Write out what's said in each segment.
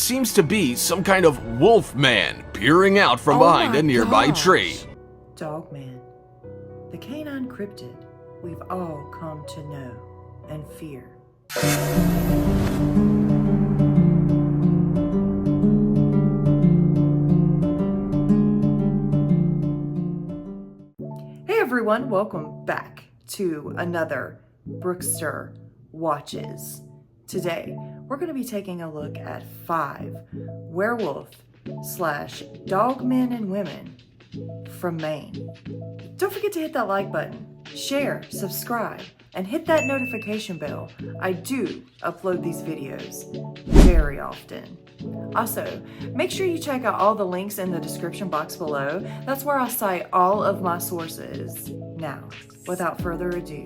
seems to be some kind of wolf man peering out from behind a nearby tree. Dogman, the canine cryptid we've all come to know and fear. Hey everyone, welcome back to another Brookestirr Watches. Today, we're going to be taking a look at 5 werewolf/dogmen and women from Maine. Don't forget to hit that like button, share, subscribe, and hit that notification bell. I do upload these videos very often. Also, make sure you check out all the links in the description box below. That's where I cite all of my sources. Now, without further ado,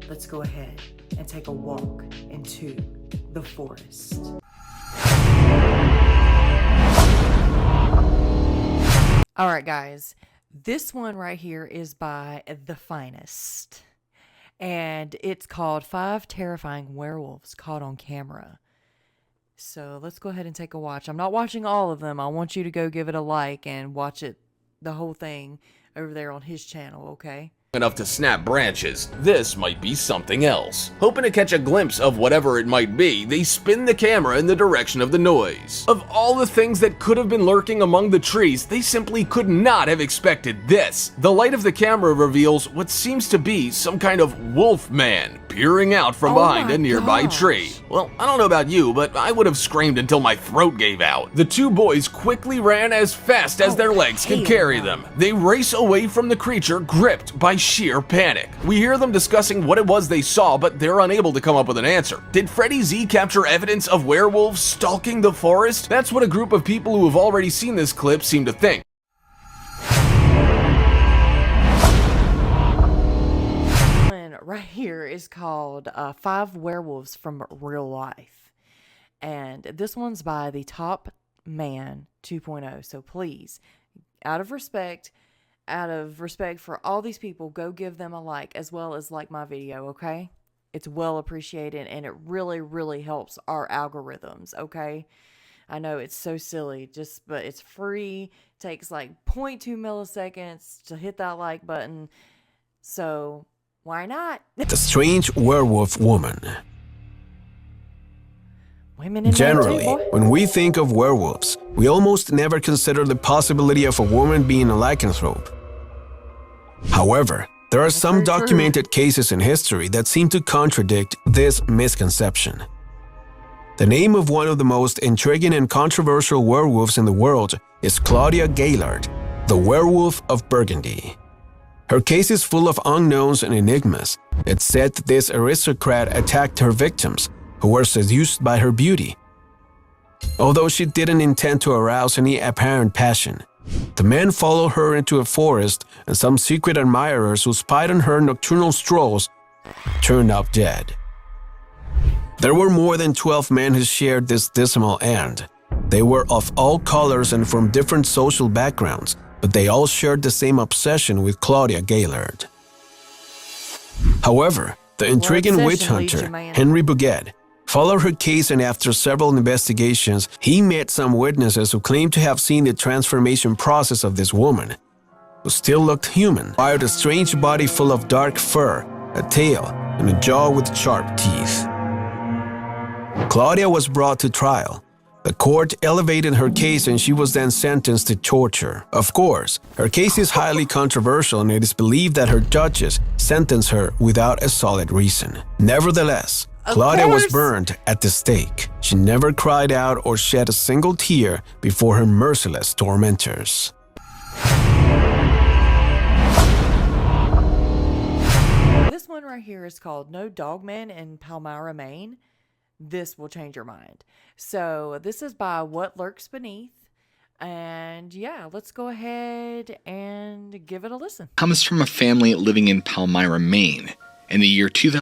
let's go ahead and take a walk into the forest. All right, guys, this one right here is by The Finest, and it's called 5 Terrifying Werewolves Caught on Camera. So let's go ahead and take a watch. I'm not watching all of them. I want you to go give it a like and watch it, the whole thing, over there on his channel, okay? Enough to snap branches, this might be something else. Hoping to catch a glimpse of whatever it might be, they spin the camera in the direction of the noise. Of all the things that could have been lurking among the trees, they simply could not have expected this. The light of the camera reveals what seems to be some kind of wolf man peering out from behind a nearby tree. Well, I don't know about you, but I would have screamed until my throat gave out. The 2 boys quickly ran as fast as their legs could carry them. They race away from the creature, gripped by sheer panic. We hear them discussing what it was they saw, but they're unable to come up with an answer. Did Freddy Z capture evidence of werewolves stalking the forest? That's what a group of people who have already seen this clip seem to think. Right here is called 5 Werewolves from Real Life, and this one's by the Top Man 2.0. So please, out of respect for all these people, go give them a like, as well as like my video, okay? It's well appreciated, and it really helps our algorithms, okay? I know it's so silly, but it's free. It takes like 0.2 milliseconds to hit that like button, so why not? The strange werewolf woman. Women in Generally, when we think of werewolves, we almost never consider the possibility of a woman being a lycanthrope. However, there are some documented cases in history that seem to contradict this misconception. The name of one of the most intriguing and controversial werewolves in the world is Claudia Gaylord, the Werewolf of Burgundy. Her case is full of unknowns and enigmas. It's said that this aristocrat attacked her victims, who were seduced by her beauty. Although she didn't intend to arouse any apparent passion, the men followed her into a forest, and some secret admirers who spied on her nocturnal strolls turned up dead. There were more than 12 men who shared this dismal end. They were of all colors and from different social backgrounds, but they all shared the same obsession with Claudia Gaylord. However, the intriguing witch hunter, Henry Bouguet, followed her case, and after several investigations, he met some witnesses who claimed to have seen the transformation process of this woman, who still looked human, fired a strange body full of dark fur, a tail, and a jaw with sharp teeth. Claudia was brought to trial. The court elevated her case, and she was then sentenced to torture. Of course, her case is highly controversial, and it is believed that her judges sentenced her without a solid reason. Nevertheless, Claudia was burned at the stake. She never cried out or shed a single tear before her merciless tormentors. This one right here is called No Dogmen in Palmyra, Maine. This will change your mind. So this is by What Lurks Beneath. And yeah, let's go ahead and give it a listen. Comes from a family living in Palmyra, Maine in the year 2000.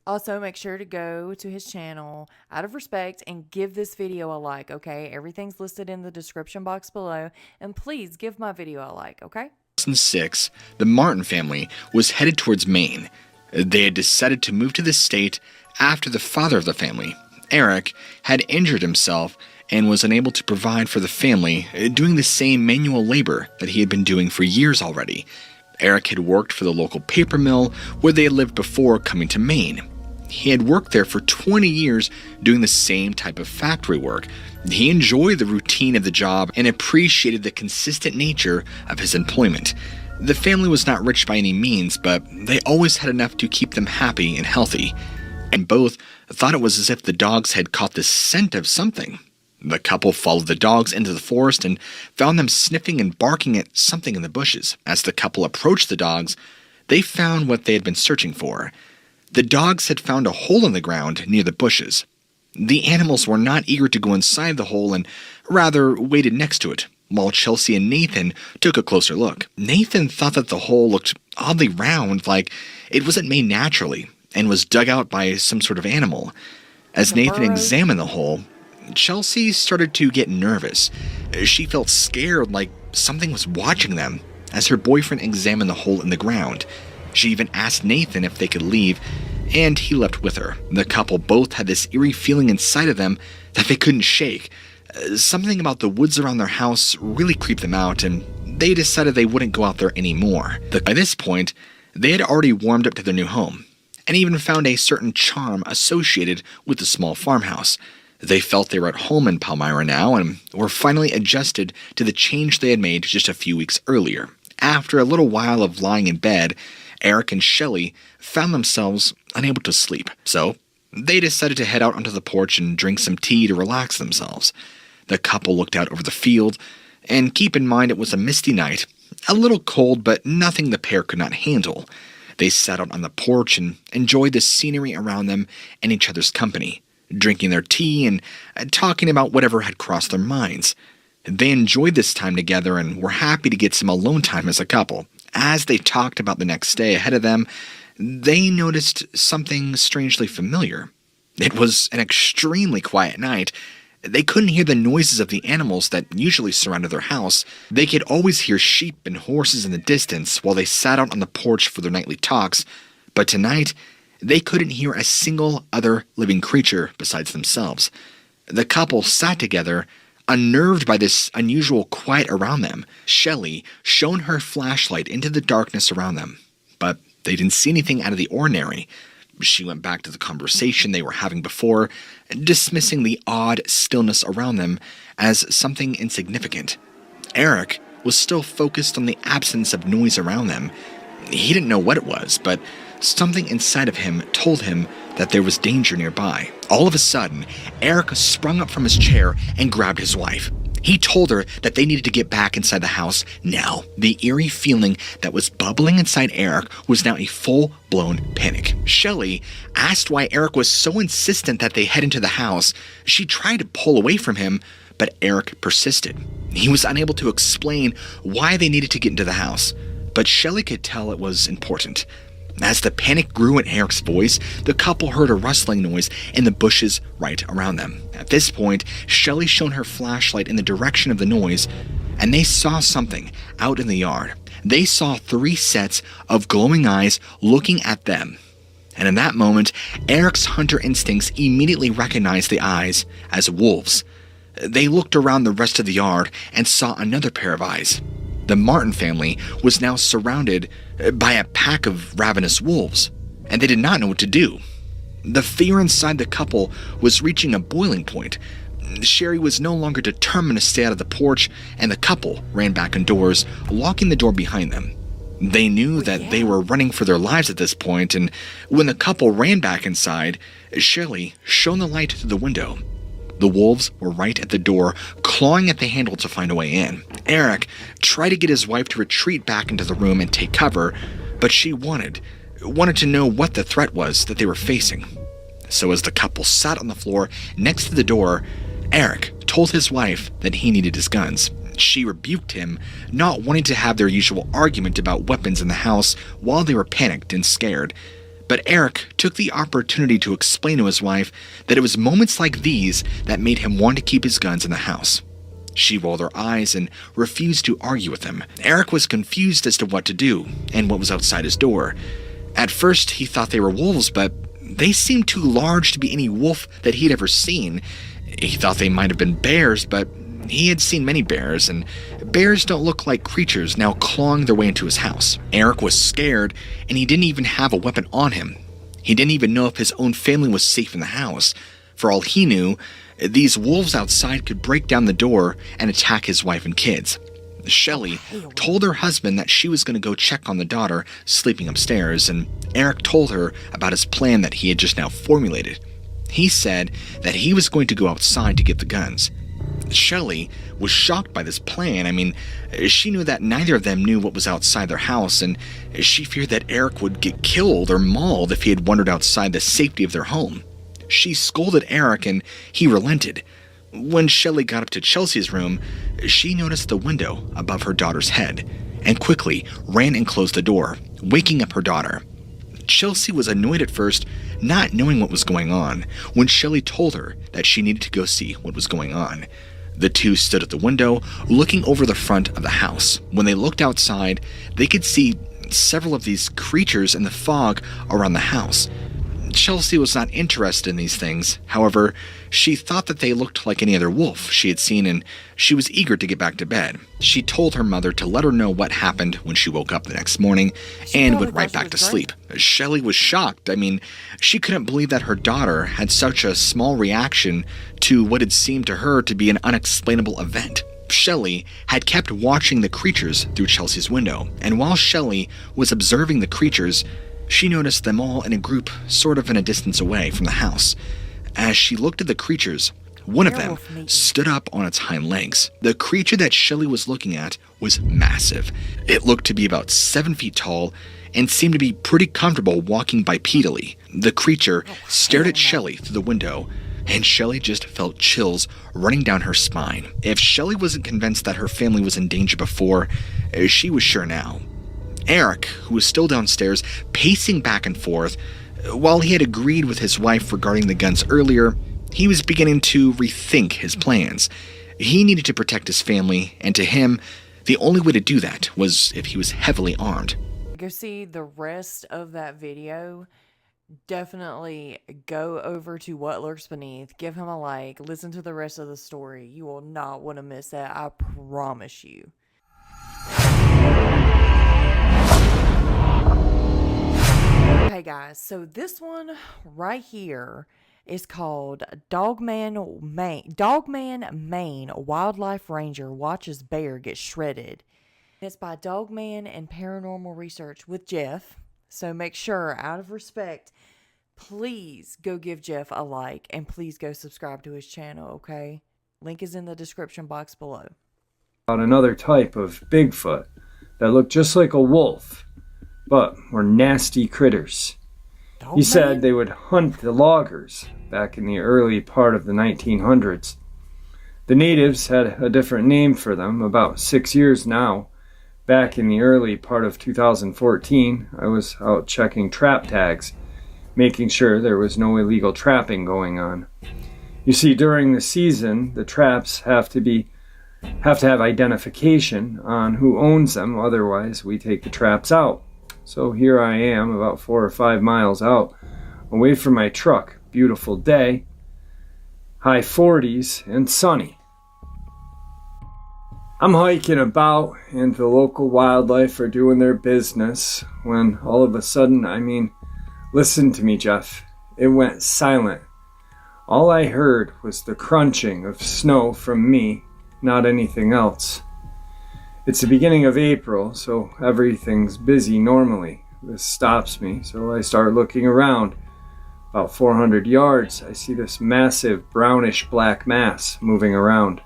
Also, make sure to go to his channel out of respect and give this video a like, okay? Everything's listed in the description box below. And please give my video a like, okay? 2006, the Martin family was headed towards Maine. They had decided to move to the state after the father of the family Eric had injured himself and was unable to provide for the family, doing the same manual labor that he had been doing for years already. Eric had worked for the local paper mill where they had lived before coming to Maine. He had worked there for 20 years doing the same type of factory work. He enjoyed the routine of the job and appreciated the consistent nature of his employment. The family was not rich by any means, but they always had enough to keep them happy and healthy. And both thought it was as if the dogs had caught the scent of something. The couple followed the dogs into the forest and found them sniffing and barking at something in the bushes. As the couple approached the dogs, they found what they had been searching for. The dogs had found a hole in the ground near the bushes. The animals were not eager to go inside the hole and rather waited next to it, while Chelsea and Nathan took a closer look. Nathan thought that the hole looked oddly round, like it wasn't made naturally, and was dug out by some sort of animal. As Nathan examined the hole, Chelsea started to get nervous. She felt scared, like something was watching them, as her boyfriend examined the hole in the ground. She even asked Nathan if they could leave, and he left with her. The couple both had this eerie feeling inside of them that they couldn't shake. Something about the woods around their house really creeped them out, and they decided they wouldn't go out there anymore. By this point, they had already warmed up to their new home, and even found a certain charm associated with the small farmhouse. They felt they were at home in Palmyra now and were finally adjusted to the change they had made just a few weeks earlier. After a little while of lying in bed, Eric and Shelley found themselves unable to sleep, so they decided to head out onto the porch and drink some tea to relax themselves. The couple looked out over the field, and keep in mind it was a misty night, a little cold but nothing the pair could not handle. They sat out on the porch and enjoyed the scenery around them and each other's company, drinking their tea and talking about whatever had crossed their minds. They enjoyed this time together and were happy to get some alone time as a couple. As they talked about the next day ahead of them, they noticed something strangely familiar. It was an extremely quiet night. They couldn't hear the noises of the animals that usually surrounded their house. They could always hear sheep and horses in the distance while they sat out on the porch for their nightly talks, but tonight, they couldn't hear a single other living creature besides themselves. The couple sat together, unnerved by this unusual quiet around them. Shelley shone her flashlight into the darkness around them, but they didn't see anything out of the ordinary. She went back to the conversation they were having before, dismissing the odd stillness around them as something insignificant. Eric was still focused on the absence of noise around them. He didn't know what it was, but something inside of him told him that there was danger nearby. All of a sudden, Eric sprung up from his chair and grabbed his wife. He told her that they needed to get back inside the house now. The eerie feeling that was bubbling inside Eric was now a full-blown panic. Shelley asked why Eric was so insistent that they head into the house. She tried to pull away from him, but Eric persisted. He was unable to explain why they needed to get into the house, but Shelley could tell it was important. As the panic grew in Eric's voice, the couple heard a rustling noise in the bushes right around them. At this point, Shelley shone her flashlight in the direction of the noise, and they saw something out in the yard. They saw 3 sets of glowing eyes looking at them. And in that moment, Eric's hunter instincts immediately recognized the eyes as wolves. They looked around the rest of the yard and saw another pair of eyes. The Martin family was now surrounded by a pack of ravenous wolves, and they did not know what to do. The fear inside the couple was reaching a boiling point. Sherry was no longer determined to stay out of the porch, and the couple ran back indoors, locking the door behind them. They knew that they were running for their lives at this point, and when the couple ran back inside, Shelley shone the light through the window. The wolves were right at the door, clawing at the handle to find a way in. Eric tried to get his wife to retreat back into the room and take cover, but she wanted to know what the threat was that they were facing. So as the couple sat on the floor next to the door, Eric told his wife that he needed his guns. She rebuked him, not wanting to have their usual argument about weapons in the house while they were panicked and scared. But Eric took the opportunity to explain to his wife that it was moments like these that made him want to keep his guns in the house. She rolled her eyes and refused to argue with him. Eric was confused as to what to do and what was outside his door. At first, he thought they were wolves, but they seemed too large to be any wolf that he'd ever seen. He thought they might have been bears, but he had seen many bears, and bears don't look like creatures now clawing their way into his house. Eric was scared, and he didn't even have a weapon on him. He didn't even know if his own family was safe in the house. For all he knew, these wolves outside could break down the door and attack his wife and kids. Shelley told her husband that she was going to go check on the daughter sleeping upstairs, and Eric told her about his plan that he had just now formulated. He said that he was going to go outside to get the guns. Shelley was shocked by this plan. I mean, she knew that neither of them knew what was outside their house, and she feared that Eric would get killed or mauled if he had wandered outside the safety of their home. She scolded Eric, and he relented. When Shelley got up to Chelsea's room, she noticed the window above her daughter's head and quickly ran and closed the door, waking up her daughter. Chelsea was annoyed at first, not knowing what was going on, when Shelley told her that she needed to go see what was going on. The two stood at the window, looking over the front of the house. When they looked outside, they could see several of these creatures in the fog around the house. Chelsea was not interested in these things. However, she thought that they looked like any other wolf she had seen, and she was eager to get back to bed. She told her mother to let her know what happened when she woke up the next morning and went right back to sleep. Shelley was shocked. I mean, she couldn't believe that her daughter had such a small reaction to what had seemed to her to be an unexplainable event. Shelley had kept watching the creatures through Chelsea's window, and while Shelley was observing the creatures, she noticed them all in a group sort of in a distance away from the house. As she looked at the creatures, one of them stood up on its hind legs. The creature that Shelley was looking at was massive. It looked to be about 7 feet tall and seemed to be pretty comfortable walking bipedally. The creature stared at Shelley through the window, and Shelley just felt chills running down her spine. If Shelley wasn't convinced that her family was in danger before, she was sure now. Eric, who was still downstairs, pacing back and forth, while he had agreed with his wife regarding the guns earlier, he was beginning to rethink his plans. He needed to protect his family, and to him, the only way to do that was if he was heavily armed. Go see the rest of that video. Definitely go over to What Lurks Beneath. Give him a like. Listen to the rest of the story. You will not want to miss that. I promise you. Okay, guys, so this one right here is called Dogman, Maine Wildlife Ranger Watches Bear Get Shredded. It's by Dogman and Paranormal Research with Jeff. So make sure, out of respect, please go give Jeff a like and please go subscribe to his channel, okay? Link is in the description box below. About another type of Bigfoot that looked just like a wolf, but were nasty critters. He said they would hunt the loggers back in the early part of the 1900s. The natives had a different name for them about 6 years now. Back in the early part of 2014, I was out checking trap tags, making sure there was no illegal trapping going on. You see, during the season, the traps have to have identification on who owns them, otherwise we take the traps out. So here I am, about 4 or 5 miles out, away from my truck. Beautiful day, high 40s and sunny. I'm hiking about, and the local wildlife are doing their business, when all of a sudden, listen to me, Jeff, it went silent. All I heard was the crunching of snow from me, not anything else. It's the beginning of April, so everything's busy normally. This stops me, so I start looking around. About 400 yards, I see this massive brownish black mass moving around.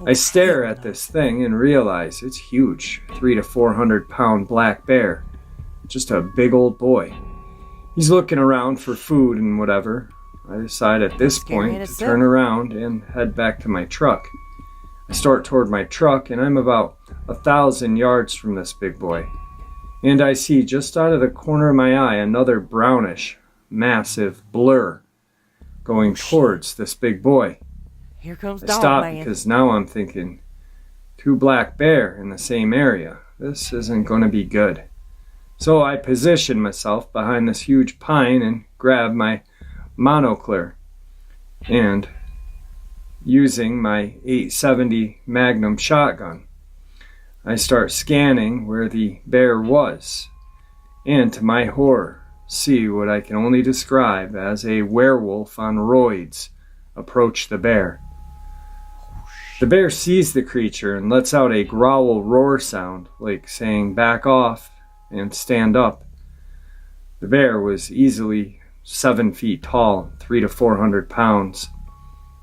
I stare at this thing and realize it's huge, 300 to 400 pound black bear. Just a big old boy. He's looking around for food and whatever. I decide at this point to turn around and head back to my truck. I start toward my truck, and I'm about 1,000 yards from this big boy. And I see just out of the corner of my eye another brownish, massive blur going towards this big boy. Here comes I Dogman. stop because now I'm thinking, 2 black bear in the same area. This isn't going to be good. So I position myself behind this huge pine and grab my monocle and using my 870 Magnum shotgun, I start scanning where the bear was, and to my horror, see what I can only describe as a werewolf on roids approach the bear. The bear sees the creature and lets out a growl roar sound, like saying back off and stand up. The bear was easily 7 feet tall, 300 to 400 pounds.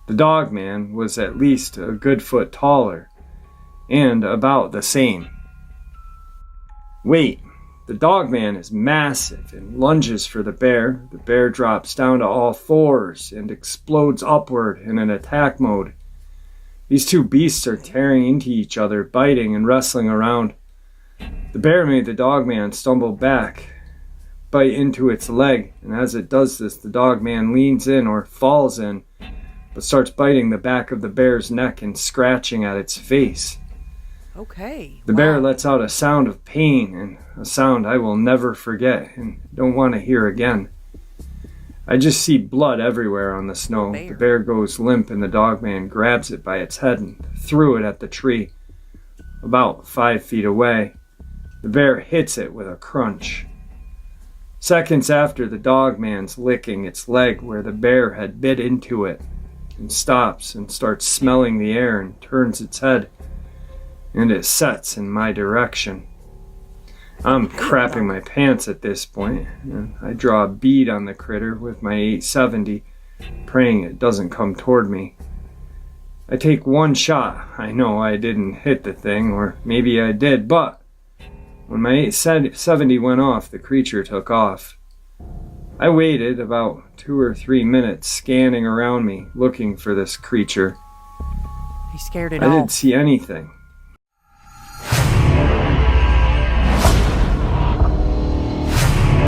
The Dogman was at least a good foot taller, and about the same. Wait, the Dogman is massive and lunges for the bear. The bear drops down to all fours and explodes upward in an attack mode. These two beasts are tearing into each other, biting and wrestling around. The bear made the Dogman stumble back, bite into its leg, and as it does this, the Dogman leans in or falls in, but starts biting the back of the bear's neck and scratching at its face. Okay. The bear lets out a sound of pain, and a sound I will never forget and don't want to hear again. I just see blood everywhere on the snow. The bear goes limp and the Dogman grabs it by its head and threw it at the tree, about 5 feet away. The bear hits it with a crunch. Seconds after, the Dogman's licking its leg where the bear had bit into it, and stops and starts smelling the air and turns its head, and it sets in my direction. I'm crapping my pants at this point, and I draw a bead on the critter with my 870, praying it doesn't come toward me. I take one shot. I know I didn't hit the thing, or maybe I did, but when my 870 went off, the creature took off. I waited about 2 or 3 minutes scanning around me, looking for this creature. He scared it I off. didn't see anything.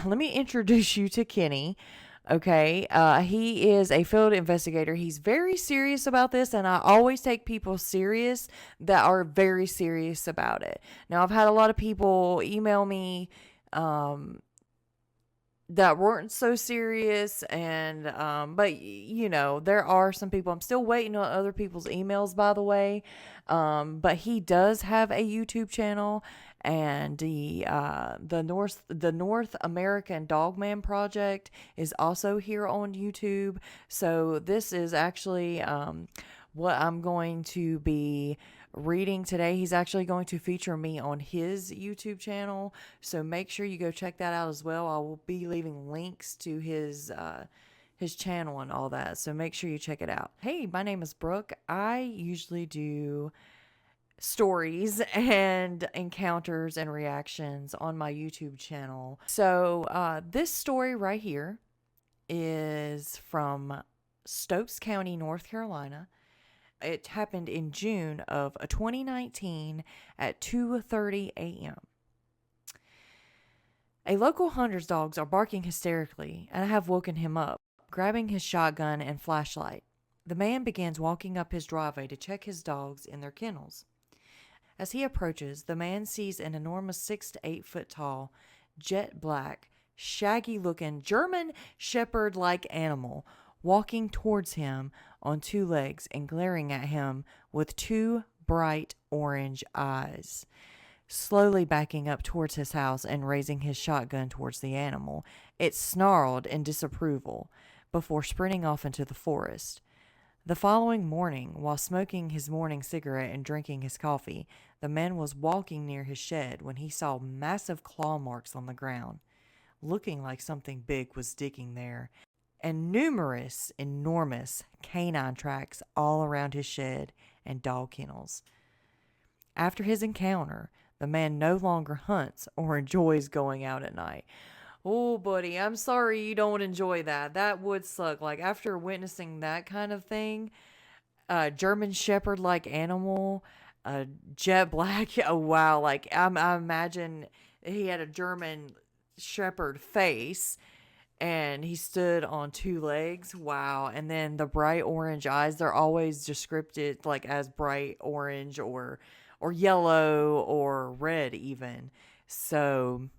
Let me introduce you to Kenny. Okay, he is a field investigator. He's very serious about this, and I always take people serious that are very serious about it. Now, I've had a lot of people email me that weren't so serious, and but you know, there are some people. I'm still waiting on other people's emails, by the way. But he does have a YouTube channel, and the North American Dogman Project is also here on YouTube. So this is actually what I'm going to be reading today. He's actually going to feature me on his YouTube channel, so make sure you go check that out as well. I will be leaving links to his channel and all that, so make sure you check it out. Hey, my name is Brooke. I usually do stories and encounters and reactions on my YouTube channel. So this story right here is from Stokes County, North Carolina. It happened in June of 2019 at 2:30 a.m. A local hunter's dogs are barking hysterically, and I have woken him up, grabbing his shotgun and flashlight. The man begins walking up his driveway to check his dogs in their kennels. As he approaches, the man sees an enormous 6 to 8 foot tall, jet black, shaggy-looking German Shepherd-like animal walking towards him on 2 legs and glaring at him with 2 bright orange eyes. Slowly backing up towards his house and raising his shotgun towards the animal, it snarled in disapproval before sprinting off into the forest. The following morning, while smoking his morning cigarette and drinking his coffee, the man was walking near his shed when he saw massive claw marks on the ground, looking like something big was digging there, and numerous, enormous canine tracks all around his shed and dog kennels. After his encounter, the man no longer hunts or enjoys going out at night. Oh, buddy, I'm sorry you don't enjoy that. That would suck. Like, after witnessing that kind of thing, German Shepherd-like animal, jet black, oh, wow. Like, I imagine he had a German Shepherd face, and he stood on 2 legs. Wow. And then the bright orange eyes, they're always described like as bright orange or yellow or red even. So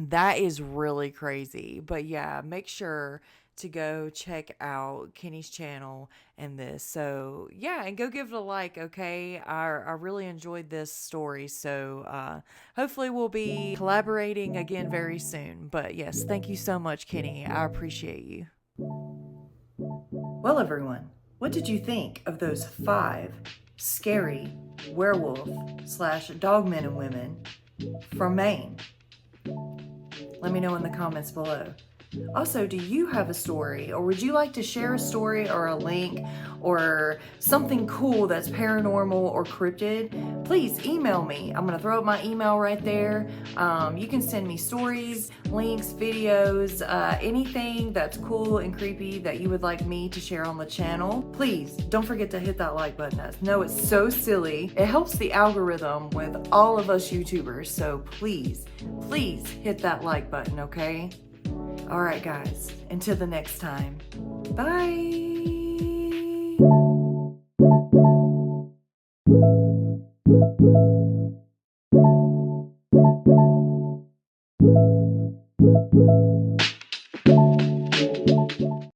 That is really crazy. But yeah, make sure to go check out Kenny's channel and this. So yeah, and go give it a like, okay? I really enjoyed this story. So hopefully we'll be collaborating again very soon. But yes, thank you so much, Kenny. I appreciate you. Well, everyone, what did you think of those 5 scary werewolf/dogmen and women from Maine? Let me know in the comments below. Also, do you have a story, or would you like to share a story or a link or something cool that's paranormal or cryptid? Please email me. I'm going to throw up my email right there. You can send me stories, links, videos, anything that's cool and creepy that you would like me to share on the channel. Please don't forget to hit that like button. I know it's so silly. It helps the algorithm with all of us YouTubers. So please hit that like button, okay? All right, guys, until the next time. Bye.